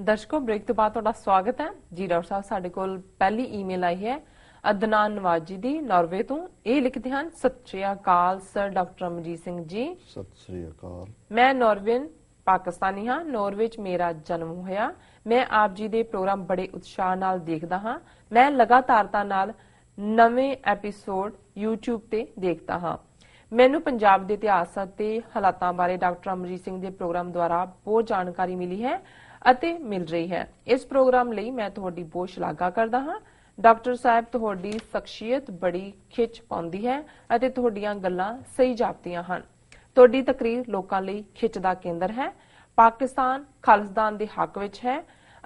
दर्शकों ब्रेक तो बाद तुहाडा स्वागत है जी। डॉक्टर साहब साडे कोल पहली ईमेल आई है अदनान नवाज जी दी नॉर्वे तो। ये लिखते हैं सत श्री अकाल सर डॉक्टर अमरजीत सिंह जी। सत श्री अकाल। मैं नॉर्वेन पाकिस्तानी हाँ। नॉर्वे च मेरा जन्म होया। मैं आप जी दे प्रोग्राम बड़े उत्साह नाल देखदा हाँ। मैं लगातारता नाल नवे एपीसोड यूट्यूब ते देखता हाँ। मैनू पंजाब दे इतिहास ते हालातां बारे डॉक्टर अमरजीत सिंह दे प्रोग्राम द्वारा बहुत जानकारी मिली है ਅਤੇ मिल रही है। इस प्रोग्राम ਲਈ मैं ਤੁਹਾਡੀ ਬਹੁਤ ਸ਼ਲਾਘਾ ਕਰਦਾ ਹਾਂ। ਡਾਕਟਰ ਸਾਹਿਬ ਤੁਹਾਡੀ ਸ਼ਖਸੀਅਤ ਬੜੀ ਖਿੱਚ ਪਾਉਂਦੀ ਹੈ ਅਤੇ ਤੁਹਾਡੀਆਂ ਗੱਲਾਂ ਸਹੀ ਜਾਪਦੀਆਂ ਹਨ। ਤੁਹਾਡੀ ਤਕਰੀਰ ਲੋਕਾਂ ਲਈ ਖਿੱਚ ਦਾ ਕੇਂਦਰ ਹੈ। ਪਾਕਿਸਤਾਨ ਖਾਲਿਸਤਾਨ ਦੇ ਹੱਕ ਵਿੱਚ ਹੈ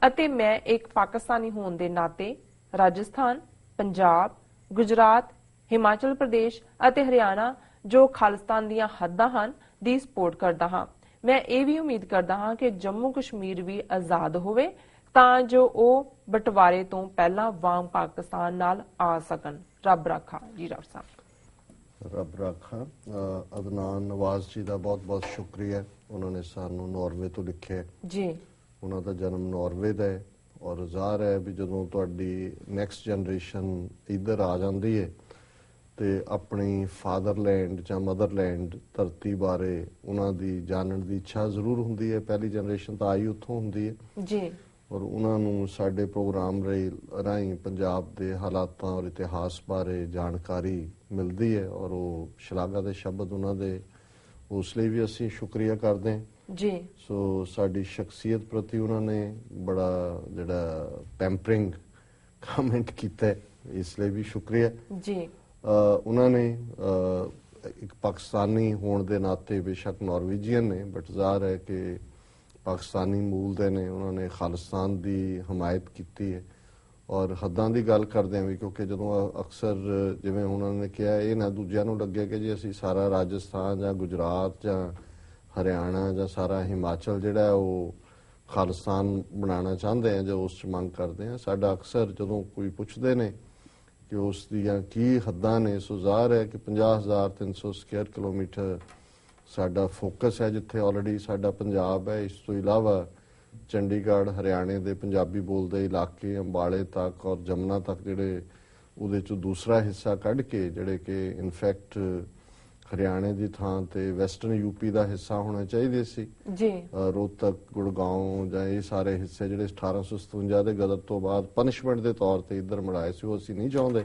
ਅਤੇ ਮੈਂ ਇੱਕ ਪਾਕਿਸਤਾਨੀ ਹੋਣ ਦੇ ਨਾਤੇ ਰਾਜਸਥਾਨ, ਪੰਜਾਬ, ਗੁਜਰਾਤ, ਹਿਮਾਚਲ ਪ੍ਰਦੇਸ਼ ਅਤੇ ਹਰਿਆਣਾ ਜੋ ਖਾਲਿਸਤਾਨ ਦੀਆਂ ਹੱਦਾਂ ਹਨ ਦੀ ਸਪੋਰਟ ਕਰਦਾ ਹਾਂ। मैं ये भी उम्मीद करता हाँ कि जम्मू कश्मीर भी आजाद होवे तां जो ओ बंटवारे तो पहला वांग पाकिस्तान नाल आ सकन। रब राखा जी। डॉक्टर साहब रब राखा। अदनान नवाज जी का बहुत बहुत शुक्रिया। उन्होंने सानू नॉर्वे तो लिखे जी। उन्होंने जन्म नॉर्वे का है और ज़ाहिर है भी जदों तुहाडी नैक्सट जनरेशन इधर आ जाती है तो अपनी फादरलैंड या मदरलैंड धरती बारे उन्होंने जानने की इच्छा जरूर होंगी है। पहली जनरेशन तो आई उत्थों होंगी है जी। और उन्होंने साडे प्रोग्राम राही पंजाब के हालातों और इतिहास बारे जानकारी मिलती है और वो शलाघा के शब्द उन्होंने उस लिए भी असी शुक्रिया करते हैं जी। सो साडी शख्सियत प्रति उन्होंने बड़ा जिहड़ा पैंपरिंग कमेंट किया है, इसलिए भी शुक्रिया जी। उन्होंने एक पाकिस्तानी होने के नाते बेशक नॉर्वेजियन ने बट ज़ाहिर है कि पाकिस्तानी मूल दे ने उन्होंने खालिस्तान की हमायत की है और हद्दां की गल करते हैं भी क्योंकि जो अक्सर जिवें उन्होंने कहा ये ना दूजियां नूं लगे कि जी असी सारा राजस्थान या गुजरात या हरियाणा या सारा हिमाचल जिहड़ा वो खालिस्तान बनाना चाहते हैं जो उस मंग करते हैं। साडा अक्सर जो कोई पुछते ने कि उस दियां की हद्दां ने सो ज़ाहिर है कि 50,300 स्क्वायर किलोमीटर साडा फोकस है जिथे ऑलरेडी साडा पंजाब है। इस तो इलावा चंडीगढ़ हरियाणे के पंजाबी बोलते इलाके अंबाले तक और जमुना तक जिहड़े उहदे चों दूसरा हिस्सा कढ़ के जिहड़े कि इनफैक्ट हरियाणे की थां ते वैसटर्न यूपी का हिस्सा होना चाहिए सी जी। रोहतक गुड़गांव जां ये सारे हिस्से जिहड़े 1857 के गदर तो बाद पनिशमेंट के तौर पर इधर मनाए से वो असी नहीं चाहते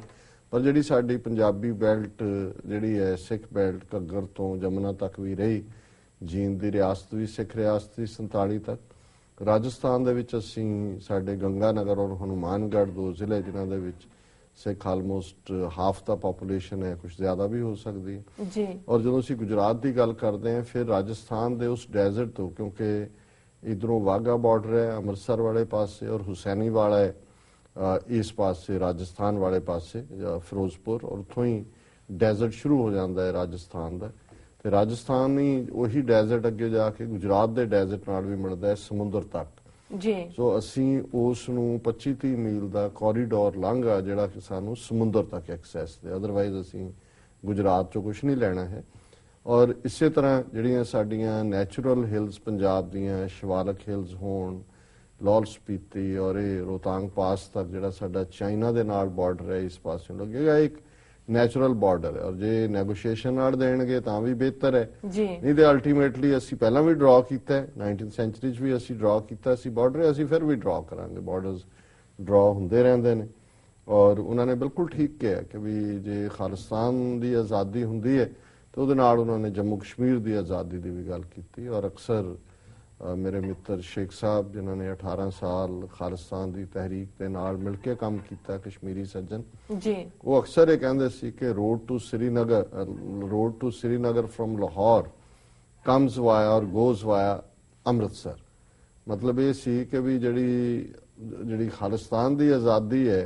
पर जिहड़ी साडी पंजाबी बैल्ट जिहड़ी है सिख बैल्ट घग्गर तो जमुना तक भी रही। जींद की रियासत भी सिख रियासत थी 47 तक। राजस्थान दे विच असी साडे गंगानगर और हनुमानगढ़ दो जिले जिन्हां दे विच Sikh almost half the population है, कुछ ज्यादा भी हो सकती है जी। और जो असी गुजरात की गल करते हैं फिर राजस्थान के उस डेजर्ट तो क्योंकि इधरों वाघा बॉर्डर है अमृतसर वाले पासे और हुसैनी वाला है इस पासे राजस्थान वाले पासे फिरोजपुर और उतों ही डेजर्ट शुरू हो जाता है राजस्थान का। तो राजस्थान ही वही डेजर्ट अगे जाके गुजरात के डेजर्ट नाल भी मिलता है समुद्र तक जी। सो असी उस 25-30 मील का कॉरीडोर लांघा जिहड़ा कि सानू समुद्र तक एक्सैस दे अदरवाइज असी गुजरात चो कुछ नहीं लेना है। और इस तरह जिहड़ियां साडियां नैचुरल हिल्स पंजाब दियां शिवालक हिल्स होण लाहौल स्पीति और ये रोहतांग पास तक जिहड़ा साडा चाइना दे नाल बॉर्डर है इस पासों लगेगा एक नैचुरल बॉर्डर है और जे नैगोशिएशन नाल देणगे तां भी बेहतर है जी। नहीं तो अल्टीमेटली असी पहला भी ड्रॉ किया है 19th सेंचुरी भी असी ड्रॉ किया बॉर्डर असी फिर भी ड्रॉ करांगे बॉर्डर्स ड्रॉ होंदे रहंदे ने। और उन्होंने बिल्कुल ठीक किया कि भी जे खालिस्तान की आज़ादी होंदी है तो उहदे नाल उन्होंने जम्मू कश्मीर की आज़ादी की भी गल की और अक्सर मेरे मित्र शेख साहब जिन्होंने 18 साल खालिस्तान की तहरीक के नाल मिल के काम किया कश्मीरी सज्जन जी। वो अक्सर ये कहते सी कि road to Srinagar from Lahore comes via और गोज वाया अमृतसर। मतलब ये सी कि भी जिहड़ी खालिस्तान की आज़ादी है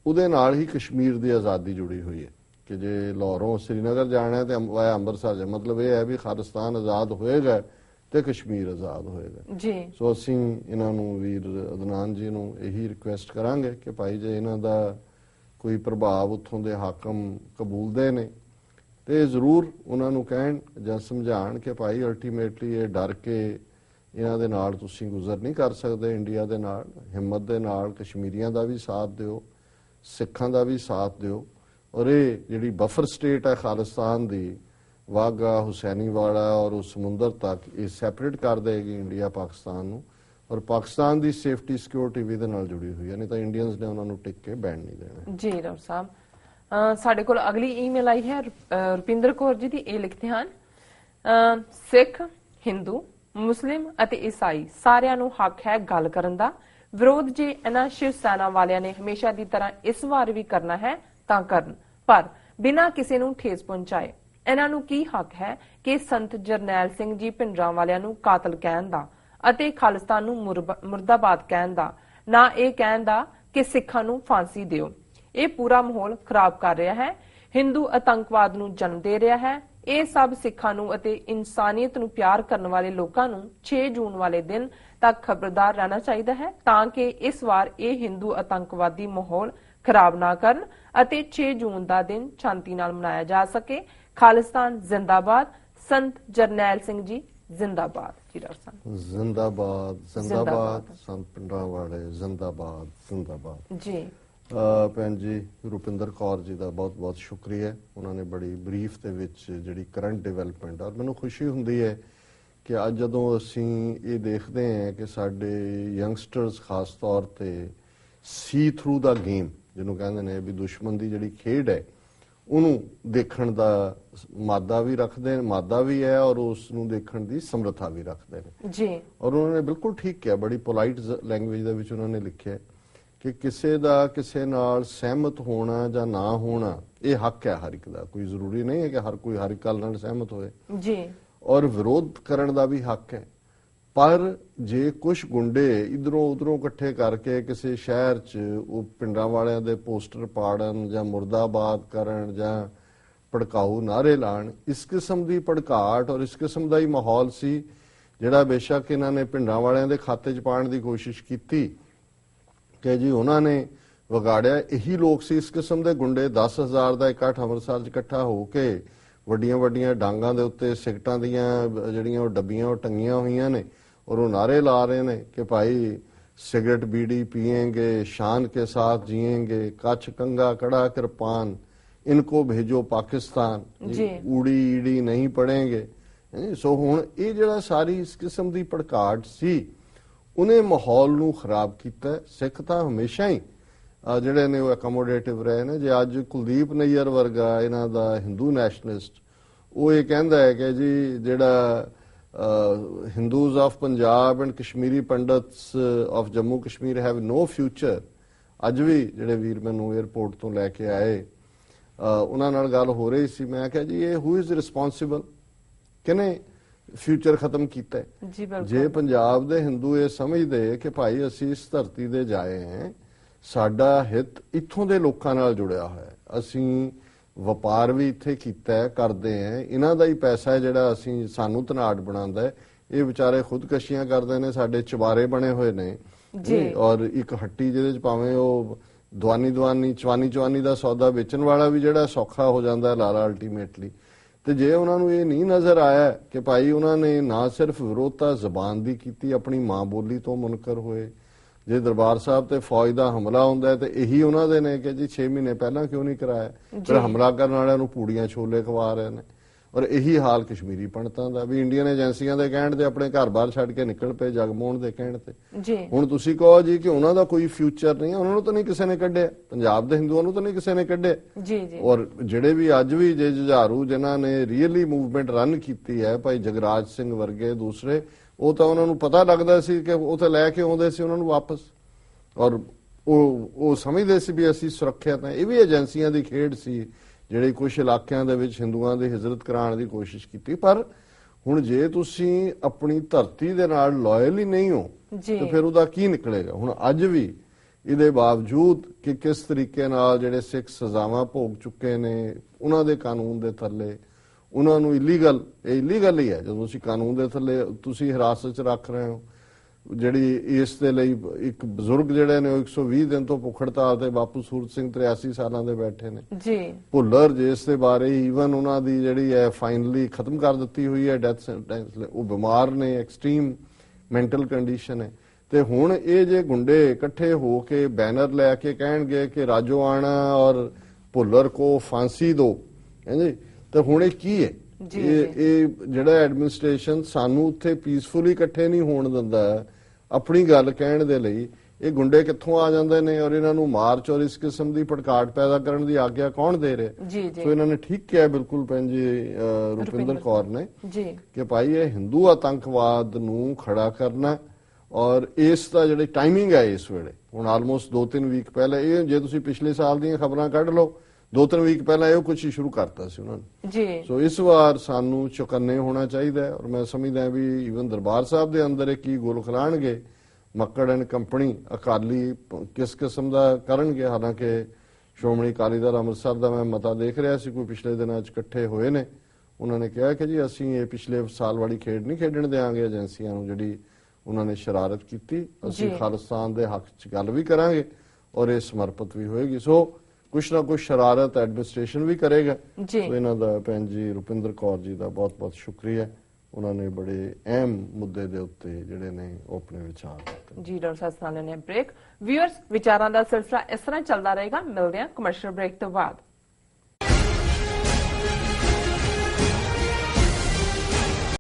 उहदे नाल ही कश्मीर की आज़ादी जुड़ी हुई है कि जे लाहौरों श्रीनगर जाना है तो वाया अमृतसर जाए मतलब ये है भी खालिस्तान आज़ाद होएगा तो कश्मीर आज़ाद होएगा जी। सो असी इन्हों वीर अदनान जी नूं यही रिक्वेस्ट करांगे कि भाई जे इन्हां दा कोई प्रभाव उत्थों दे हाकम कबूलदे ने तो जरूर उन्होंने कहण जां समझाण कि भाई अल्टीमेटली ये डर के ਇਹਨਾਂ ਦੇ ਨਾਲ ਤੁਸੀਂ ਗੁਜ਼ਰ ਨਹੀਂ ਕਰ ਸਕਦੇ ਇੰਡੀਆ ਦੇ ਨਾਲ। ਹਿੰਮਤ ਦੇ ਨਾਲ ਕਸ਼ਮੀਰੀਆਂ ਦਾ ਵੀ ਸਾਥ ਦਿਓ, ਸਿੱਖਾਂ ਦਾ ਵੀ ਸਾਥ ਦਿਓ। ਔਰ ਇਹ ਜਿਹੜੀ ਬਫਰ ਸਟੇਟ ਹੈ ਖਾਲਿਸਤਾਨ ਦੀ, ਵਾਹਗਾ, ਹੁਸੈਨੀਵਾਲਾ ਔਰ ਉਸ ਸਮੁੰਦਰ ਤੱਕ, ਇਹ ਸੈਪਰੇਟ ਕਰ ਦੇਗੀ ਇੰਡੀਆ ਪਾਕਿਸਤਾਨ ਨੂੰ। ਔਰ ਪਾਕਿਸਤਾਨ ਦੀ ਸੇਫਟੀ ਸਿਕਿਉਰਿਟੀ ਵੀ ਇਹਦੇ ਨਾਲ ਜੁੜੀ ਹੋਈ ਹੈ, ਨਹੀਂ ਤਾਂ ਇੰਡੀਅਨਸ ਨੇ ਉਹਨਾਂ ਨੂੰ ਟਿਕ ਕੇ ਬੈਣ ਨਹੀਂ ਦੇਣਾ। ਜੀ ਡਾਕਟਰ ਸਾਹਿਬ, ਸਾਡੇ ਕੋਲ ਅਗਲੀ ਈਮੇਲ ਆਈ ਹੈ ਰੁਪਿੰਦਰ ਕੌਰ ਜੀ ਦੀ। ਇਹ ਲਿਖਦੇ ਹਨ, ਸਿੱਖ, ਹਿੰਦੂ, ਮੁਸਲਿਮ ਅਤੇ ਈਸਾਈ ਸਾਰਿਆਂ ਨੂੰ ਹੱਕ ਹੈ ਗੱਲ ਕਰਨ ਦਾ। ਵਿਰੋਧ ਜੇ ਇਹਨਾਂ ਸ਼ਿਵ ਸੈਨਾ ਵਾਲਿਆਂ ਨੇ ਹਮੇਸ਼ਾ ਦੀ ਤਰ੍ਹਾਂ ਇਸ ਵਾਰ ਵੀ ਕਰਨਾ ਹੈ ਤਾਂ ਕਰਨ, ਪਰ ਬਿਨਾਂ ਕਿਸੇ ਨੂੰ ਠੇਸ ਪਹੁੰਚਾਏ। ਇਹਨਾਂ ਨੂੰ ਕੀ ਹੱਕ ਹੈ ਕਿ ਸੰਤ ਜਰਨੈਲ ਸਿੰਘ ਜੀ ਭਿੰਡਰਾਂ ਵਾਲਿਆਂ ਨੂੰ ਕਾਤਲ ਕਹਿਣ ਦਾ ਅਤੇ ਖਾਲਿਸਤਾਨ ਨੂੰ ਮੁਰਦਾਬਾਦ ਕਹਿਣ ਦਾ, ਨਾ ਇਹ ਕਹਿਣ ਦਾ ਕਿ ਸਿੱਖਾਂ ਨੂੰ ਫਾਂਸੀ ਦਿਓ। ਇਹ ਪੂਰਾ ਮਾਹੌਲ ਖਰਾਬ ਕਰ ਰਿਹਾ ਹੈ, ਹਿੰਦੂ ਆਤੰਕਵਾਦ ਨੂੰ ਜਨਮ ਦੇ ਰਿਹਾ ਹੈ। ਇਹ ਸਭ ਸਿੱਖਾਂ ਨੂੰ ਅਤੇ ਇਨਸਾਨੀਅਤ ਨੂੰ ਪਿਆਰ ਕਰਨ ਵਾਲੇ ਲੋਕਾਂ ਨੂੰ 6 ਜੂਨ ਵਾਲੇ ਦਿਨ ਤੱਕ ਖਬਰਦਾਰ ਰਹਿਣਾ ਚਾਹੀਦਾ ਹੈ, ਤਾਂ ਕਿ ਇਸ ਵਾਰ ਇਹ ਹਿੰਦੂ ਆਤੰਕਵਾਦੀ ਮਾਹੌਲ ਖਰਾਬ ਨਾ ਕਰਨ ਅਤੇ 6 ਜੂਨ ਦਾ ਦਿਨ ਸ਼ਾਂਤੀ ਨਾਲ ਮਨਾਇਆ ਜਾ ਸਕੇ। ਖਾਲਿਸਤਾਨ ਜ਼ਿੰਦਾਬਾਦ, ਸੰਤ ਜਰਨੈਲ ਸਿੰਘ ਜੀ ਜ਼ਿੰਦਾਬਾਦ। ਜੀ ਡਾਕਟਰ ਸਾਹਿਬ, ਜ਼ਿੰਦਾਬਾਦ ਜ਼ਿੰਦਾਬਾਦ, ਸੰਤ ਭਿੰਡਰਾਂ ਵਾਲੇ ਜ਼ਿੰਦਾਬਾਦ ਜ਼ਿੰਦਾਬਾਦ। ਜੀ ਭੈਣ ਜੀ ਰੁਪਿੰਦਰ ਕੌਰ ਜੀ ਦਾ ਬਹੁਤ ਬਹੁਤ ਸ਼ੁਕਰੀਆ। ਉਹਨਾਂ ਨੇ ਬੜੀ ਬਰੀਫ ਦੇ ਵਿੱਚ ਜਿਹੜੀ ਕਰੰਟ ਡਿਵੈਲਪਮੈਂਟ, ਔਰ ਮੈਨੂੰ ਖੁਸ਼ੀ ਹੁੰਦੀ ਹੈ ਕਿ ਅੱਜ ਜਦੋਂ ਅਸੀਂ ਇਹ ਦੇਖਦੇ ਹਾਂ ਕਿ ਸਾਡੇ ਯੰਗਸਟਰਸ ਖਾਸ ਤੌਰ ਤੇ ਸੀ ਥਰੂ ਦਾ ਗੇਮ, ਜਿਹਨੂੰ ਕਹਿੰਦੇ ਨੇ ਵੀ ਦੁਸ਼ਮਣ ਦੀ ਜਿਹੜੀ ਖੇਡ ਹੈ, ਉਹਨੂੰ ਦੇਖਣ ਦਾ ਮਾਦਾ ਵੀ ਰੱਖਦੇ ਨੇ, ਮਾਦਾ ਵੀ ਹੈ, ਔਰ ਉਸ ਨੂੰ ਦੇਖਣ ਦੀ ਸਮਰੱਥਾ ਵੀ ਰੱਖਦੇ ਨੇ ਜੀ। ਔਰ ਉਹਨਾਂ ਨੇ ਬਿਲਕੁਲ ਠੀਕ ਕਿਹਾ, ਬੜੀ ਪੋਲਾਈਟ ਲੈਂਗੁਏਜ ਦੇ ਵਿੱਚ ਉਹਨਾਂ ਨੇ ਲਿਖਿਆ ਕਿ ਕਿਸੇ ਦਾ ਕਿਸੇ ਨਾਲ ਸਹਿਮਤ ਹੋਣਾ ਜਾਂ ਨਾ ਹੋਣਾ ਇਹ ਹੱਕ ਹੈ ਹਰ ਇੱਕ ਦਾ। ਕੋਈ ਜ਼ਰੂਰੀ ਨਹੀਂ ਹੈ ਕਿ ਹਰ ਕੋਈ ਹਰ ਇੱਕ ਗੱਲ ਨਾਲ ਸਹਿਮਤ ਹੋਏ ਜੀ, ਔਰ ਵਿਰੋਧ ਕਰਨ ਦਾ ਵੀ ਹੱਕ ਹੈ। ਪਰ ਜੇ ਕੁਝ ਗੁੰਡੇ ਇਧਰੋਂ ਉਧਰੋਂ ਇਕੱਠੇ ਕਰਕੇ ਕਿਸੇ ਸ਼ਹਿਰ 'ਚ ਉਹ ਪਿੰਡਾਂ ਵਾਲਿਆਂ ਦੇ ਪੋਸਟਰ ਪਾੜਨ ਜਾਂ ਮੁਰਦਾਬਾਦ ਕਰਨ ਜਾਂ ਭੜਕਾਊ ਨਾਅਰੇ ਲਾਣ, ਇਸ ਕਿਸਮ ਦੀ ਭੜਕਾਹਟ ਔਰ ਇਸ ਕਿਸਮ ਦਾ ਹੀ ਮਾਹੌਲ ਸੀ ਜਿਹੜਾ ਬੇਸ਼ੱਕ ਇਹਨਾਂ ਨੇ ਪਿੰਡਾਂ ਵਾਲਿਆਂ ਦੇ ਖਾਤੇ 'ਚ ਪਾਉਣ ਦੀ ਕੋਸ਼ਿਸ਼ ਕੀਤੀ ਕਿ ਜੀ ਉਹਨਾਂ ਨੇ ਵਿਗਾੜਿਆ। ਇਹੀ ਲੋਕ ਸੀ, ਇਸ ਕਿਸਮ ਦੇ ਗੁੰਡੇ। 10,000 ਦਾ ਇਕੱਠ ਅੰਮ੍ਰਿਤਸਰ 'ਚ ਇਕੱਠਾ ਹੋ ਕੇ ਵੱਡੀਆਂ ਵੱਡੀਆਂ ਡਾਂਗਾਂ ਦੇ ਉੱਤੇ ਸਿਗਰਟਾਂ ਦੀਆਂ ਜਿਹੜੀਆਂ ਉਹ ਡੱਬੀਆਂ ਉਹ ਟੰਗੀਆਂ ਹੋਈਆਂ ਨੇ, ਔਰ ਉਹ ਨਾਰੇ ਲਾ ਰਹੇ ਨੇ ਕਿ ਭਾਈ सिगरेट बीड़ी पिएंगे, शान के साथ जिएंगे, कच्छ कंगा कड़ा कृपान, इनको भेजो पाकिस्तान, ऊड़ी ईड़ी नहीं पड़ेंगे। सो हुण ये जिहड़ा सारी इस किस्म की भड़काहट सी उन्हें माहौल नूं खराब कीता। सिख तां हमेशा ही ਜਿਹੜੇ ਨੇ ਉਹ ਅਕਮੋਡੇਟਿਵ ਰਹੇ ਨੇ। ਜੇ ਅੱਜ ਕੁਲਦੀਪ ਨਈਅਰ ਵਰਗਾ ਇਹਨਾਂ ਦਾ ਹਿੰਦੂ ਨੈਸ਼ਨਲਿਸਟ ਉਹ ਇਹ ਕਹਿੰਦਾ ਹੈ ਕਿ ਜੀ ਜਿਹੜਾ Hindus of Punjab and Kashmiri Pandits of Jammu Kashmir have no future. ਅੱਜ ਵੀ ਜਿਹੜੇ ਵੀਰ ਮੈਨੂੰ 에ਅਰਪੋਰਟ ਤੋਂ ਲੈ ਕੇ ਆਏ ਉਹਨਾਂ ਨਾਲ ਗੱਲ ਹੋ ਰਹੀ ਸੀ। ਮੈਂ ਕਿਹਾ ਜੀ ਇਹ ਹੂ ਇਜ਼ ਰਿਸਪੌਂਸਿਬਲ, ਕਿਹਨੇ ਫਿਊਚਰ ਖਤਮ ਕੀਤਾ? ਜੇ ਪੰਜਾਬ ਦੇ ਹਿੰਦੂ ਇਹ ਸਮਝਦੇ ਕਿ ਭਾਈ ਅਸੀਂ ਇਸ ਧਰਤੀ ਦੇ ਜਾਏ ਹਾਂ, ਸਾਡਾ ਹਿੱਤ ਇੱਥੋਂ ਦੇ ਲੋਕਾਂ ਨਾਲ ਜੁੜਿਆ ਹੋਇਆ, ਅਸੀਂ ਵਪਾਰ ਵੀ ਇੱਥੇ ਕੀਤਾ ਕਰਦੇ ਹਾਂ, ਇਹਨਾਂ ਦਾ ਹੀ ਪੈਸਾ ਹੈ ਜਿਹੜਾ ਅਸੀਂ ਸਾਨੂੰ ਧਨਾੜ ਬਣਾਉਂਦਾ ਹੈ, ਇਹ ਵਿਚਾਰੇ ਖੁਦਕਸ਼ੀਆਂ ਕਰਦੇ ਨੇ, ਸਾਡੇ ਚਵਾਰੇ ਬਣੇ ਹੋਏ ਨੇ ਔਰ ਇੱਕ ਹੱਟੀ ਜਿਹਦੇ ਚ ਭਾਵੇਂ ਉਹ ਚਵਾਨੀ ਦਾ ਸੌਦਾ ਵੇਚਣ ਵਾਲਾ ਵੀ ਜਿਹੜਾ ਸੌਖਾ ਹੋ ਜਾਂਦਾ ਲਾਲਾ ਅਲਟੀਮੇਟਲੀ। ਤੇ ਜੇ ਉਹਨਾਂ ਨੂੰ ਇਹ ਨਹੀਂ ਨਜ਼ਰ ਆਇਆ ਕਿ ਭਾਈ ਉਹਨਾਂ ਨੇ ਨਾ ਸਿਰਫ ਵਿਰੋਧਤਾ ਜ਼ਬਾਨ ਦੀ ਕੀਤੀ, ਆਪਣੀ ਮਾਂ ਬੋਲੀ ਤੋਂ ਮੁਨਕਰ ਹੋਏ। ਜੇ ਦਰਬਾਰ ਸਾਹਿਬ ਤੇ ਫੌਜ ਦਾ ਹਮਲਾ ਹੁੰਦਾ ਤੇ ਇਹੀ ਉਹਨਾਂ ਦੇ ਨੇ ਕਿ ਜੀ 6 ਮਹੀਨੇ ਪਹਿਲਾਂ ਕਿਉਂ ਨਹੀਂ ਕਰਾਇਆ? ਫਿਰ ਹਮਲਾ ਕਰਨ ਵਾਲਿਆਂ ਨੂੰ ਪੂੜੀਆਂ ਛੋਲੇ ਖਵਾ ਰਹੇ ਨੇ। ਔਰ ਇਹੀ ਹਾਲ ਕਸ਼ਮੀਰੀ ਪੰਡਤਾਂ ਦਾ ਵੀ, ਇੰਡੀਅਨ ਏਜੰਸੀਆਂ ਦੇ ਕਹਿਣ ਤੇ ਆਪਣੇ ਘਰ-ਬਾਰ ਛੱਡ ਕੇ ਨਿਕਲ ਪਏ ਜਗਮੋਹਨ ਦੇ ਕਹਿਣ ਤੇ। ਹੁਣ ਤੁਸੀਂ ਕਹੋ ਜੀ ਕਿ ਉਹਨਾਂ ਦਾ ਕੋਈ ਫਿਊਚਰ ਨਹੀਂ, ਉਹਨਾਂ ਨੂੰ ਤਾਂ ਨਹੀਂ ਕਿਸੇ ਨੇ ਕੱਢਿਆ, ਪੰਜਾਬ ਦੇ ਹਿੰਦੂਆਂ ਨੂੰ ਤਾਂ ਨਹੀਂ ਕਿਸੇ ਨੇ ਕੱਢਿਆ। ਔਰ ਜਿਹੜੇ ਵੀ ਅੱਜ ਵੀ ਜੇ ਜੁਝਾਰੂ ਜਿਨ੍ਹਾਂ ਨੇ ਰੀਅਲੀ ਮੂਵਮੈਂਟ ਰਨ ਕੀਤੀ ਹੈ, ਭਾਈ ਜਗਰਾਜ ਸਿੰਘ ਵਰਗੇ ਦੂਸਰੇ, ਉਹ ਤਾਂ ਉਹਨਾਂ ਨੂੰ ਪਤਾ ਲੱਗਦਾ ਸੀ ਕਿ ਉਹ ਤਾਂ ਲੈ ਕੇ ਆਉਂਦੇ ਸੀ ਉਹਨਾਂ ਨੂੰ ਵਾਪਸ, ਔਰ ਉਹ ਸਮਝਦੇ ਸੀ ਵੀ ਅਸੀਂ ਸੁਰੱਖਿਅਤ ਹਾਂ। ਇਹ ਵੀ ਏਜੰਸੀਆਂ ਦੀ ਖੇਡ ਸੀ ਜਿਹੜੇ ਕੁਝ ਇਲਾਕਿਆਂ ਦੇ ਵਿੱਚ ਹਿੰਦੂਆਂ ਦੀ ਹਿਜਰਤ ਕਰਾਉਣ ਦੀ ਕੋਸ਼ਿਸ਼ ਕੀਤੀ। ਪਰ ਹੁਣ ਜੇ ਤੁਸੀਂ ਆਪਣੀ ਧਰਤੀ ਦੇ ਨਾਲ ਲਾਇਲ ਹੀ ਨਹੀਂ ਹੋ ਤੇ ਫਿਰ ਉਹਦਾ ਕੀ ਨਿਕਲੇਗਾ? ਹੁਣ ਅੱਜ ਵੀ ਇਹਦੇ ਬਾਵਜੂਦ ਕਿ ਕਿਸ ਤਰੀਕੇ ਨਾਲ ਜਿਹੜੇ ਸਿੱਖ ਸਜ਼ਾਵਾਂ ਭੋਗ ਚੁੱਕੇ ਨੇ, ਉਹਨਾਂ ਦੇ ਕਾਨੂੰਨ ਦੇ ਥੱਲੇ ਉਹਨਾਂ ਨੂੰ ਇਲੀਗਲ ਹੀ ਹੈ ਜਦੋਂ ਤੁਸੀਂ ਕਾਨੂੰਨ ਦੇ ਥੱਲੇ ਤੁਸੀਂ ਹਿਰਾਸਤ 'ਚ ਰੱਖ ਰਹੇ ਹੋ। ਜਿਹੜੀ ਇਸ ਦੇ ਲਈ ਇੱਕ ਬਜ਼ੁਰਗ ਜਿਹੜੇ ਨੇ ਉਹ 120 ਦਿਨ ਤੋਂ ਭੁੱਖ ਹੜਤਾਲ ਤੇ, ਬਾਪੂ ਸੂਰਤ ਸਿੰਘ 83 ਸਾਲਾਂ ਦੇ ਬੈਠੇ ਨੇ। ਭੁੱਲਰ ਜਿਸ ਦੇ ਬਾਰੇ ਈਵਨ ਉਹਨਾਂ ਦੀ ਜਿਹੜੀ ਹੈ ਫਾਈਨਲੀ ਖਤਮ ਕਰ ਦਿੱਤੀ ਹੋਈ ਹੈ ਡੈਥ ਸੈਂਟੈਂਸ, ਉਹ ਬਿਮਾਰ ਨੇ, ਐਕਸਟ੍ਰੀਮ ਮੈਂਟਲ ਕੰਡੀਸ਼ਨ ਹੈ। ਤੇ ਹੁਣ ਇਹ ਜੇ ਗੁੰਡੇ ਇਕੱਠੇ ਹੋ ਕੇ ਬੈਨਰ ਲੈ ਕੇ ਕਹਿਣਗੇ ਕਿ ਰਾਜੋਆਣਾ ਔਰ ਭੁੱਲਰ ਕੋ ਫਾਂਸੀ ਦੋ, ਹਾਂਜੀ, ਤੇ ਹੁਣ ਇਹ ਕੀ ਹੈ? ਇਹ ਜਿਹੜਾ ਐਡਮਿਨਿਸਟ੍ਰੇਸ਼ਨ ਸਾਨੂੰ ਉੱਥੇ ਪੀਸਫੁਲੀ ਇਕੱਠੇ ਨਹੀਂ ਹੋਣ ਦਿੰਦਾ ਆਪਣੀ ਗੱਲ ਕਹਿਣ ਦੇ ਲਈ, ਇਹ ਗੁੰਡੇ ਕਿੱਥੋਂ ਆ ਜਾਂਦੇ ਨੇ ਔਰ ਇਹਨਾਂ ਨੂੰ ਮਾਰਚ ਔਰ ਇਸ ਕਿਸਮ ਦੀ ਭੜਕਾਟ ਪੈਦਾ ਕਰਨ ਦੀ ਆਗਿਆ ਕੌਣ ਦੇ ਰਿਹਾ? ਸੋ ਇਹਨਾਂ ਨੇ ਠੀਕ ਕਿਹਾ ਬਿਲਕੁਲ ਭੈਣ ਜੀ ਰੁਪਿੰਦਰ ਕੌਰ ਨੇ ਕਿ ਭਾਈ ਇਹ ਹਿੰਦੂ ਆਤੰਕਵਾਦ ਨੂੰ ਖੜਾ ਕਰਨਾ, ਔਰ ਇਸ ਦਾ ਜਿਹੜੀ ਟਾਈਮਿੰਗ ਹੈ ਇਸ ਵੇਲੇ ਹੁਣ ਆਲਮੋਸਟ 2-3 ਵੀਕ ਪਹਿਲਾਂ, ਇਹ ਜੇ ਤੁਸੀਂ ਪਿਛਲੇ ਸਾਲ ਦੀਆਂ ਖਬਰਾਂ ਕੱਢ ਲਓ 2-3 ਵੀਕ ਪਹਿਲਾਂ ਇਹ ਕੁਝ ਸ਼ੁਰੂ ਕਰਤਾ ਸੀ ਉਹਨਾਂ ਨੇ। ਸੋ ਇਸ ਵਾਰ ਸਾਨੂੰ ਚੁਕੰਨੇ ਹੋਣਾ ਚਾਹੀਦਾ ਹੈ, ਔਰ ਮੈਂ ਸਮਝਦਾ ਵੀ ਈਵਨ ਦਰਬਾਰ ਸਾਹਿਬ ਦੇ ਅੰਦਰ ਇਹ ਕੀ ਗੋਲ ਖਲਾਣਗੇ ਮੱਕੜ ਐਂਡ ਕੰਪਨੀ ਅਕਾਲੀ ਕਿਸ ਕਿਸਮ ਦਾ ਕਰਨਗੇ। ਹਾਲਾਂਕਿ ਸ਼੍ਰੋਮਣੀ ਅਕਾਲੀ ਦਲ ਅੰਮ੍ਰਿਤਸਰ ਦਾ ਮੈਂ ਮਤਾ ਦੇਖ ਰਿਹਾ ਸੀ, ਕੋਈ ਪਿਛਲੇ ਦਿਨਾਂ 'ਚ ਇਕੱਠੇ ਹੋਏ ਨੇ, ਉਹਨਾਂ ਨੇ ਕਿਹਾ ਕਿ ਜੀ ਅਸੀਂ ਇਹ ਪਿਛਲੇ ਸਾਲ ਵਾਲੀ ਖੇਡ ਨਹੀਂ ਖੇਡਣ ਦੇਵਾਂਗੇ ਏਜੰਸੀਆਂ ਨੂੰ ਜਿਹੜੀ ਉਹਨਾਂ ਨੇ ਸ਼ਰਾਰਤ ਕੀਤੀ, ਅਸੀਂ ਖਾਲਿਸਤਾਨ ਦੇ ਹੱਕ 'ਚ ਗੱਲ ਵੀ ਕਰਾਂਗੇ ਔਰ ਇਹ ਸਮਰਪਿਤ ਵੀ ਹੋਏਗੀ। ਸੋ ਕੁਛ ਨਾ ਕੁਛ ਸ਼ਰਾਰਤ ਐਡਮਿਨਿਸਟ੍ਰੇਸ਼ਨ ਵੀ ਕਰੇਗਾ। ਸੋ ਇਹਨਾਂ ਦਾ ਭੈਣ ਜੀ ਰੁਪਿੰਦਰ ਕੌਰ ਜੀ ਦਾ ਬਹੁਤ ਬਹੁਤ ਸ਼ੁਕਰੀਆ, ਉਹਨਾਂ ਨੇ ਬੜੇ ਅਹਿਮ ਮੁੱਦੇ ਦੇ ਉੱਤੇ ਜਿਹੜੇ ਨੇ ਉਹ ਆਪਣੇ ਵਿਚਾਰ ਦਿੱਤੇ। ਜੀ ਡਾਕਟਰ ਸਾਹਿਬ ਨੇ ਬ੍ਰੇਕ। ਵਿਊਅਰਸ, ਵਿਚਾਰਾਂ ਦਾ ਸਿਲਸਿਲਾ ਇਸ ਤਰ੍ਹਾਂ ਚੱਲਦਾ ਰਹੇਗਾ। ਮਿਲਦੇ ਹਾਂ ਕਮਰਸ਼ੀਅਲ ਬ੍ਰੇਕ ਤੋਂ ਬਾਅਦ।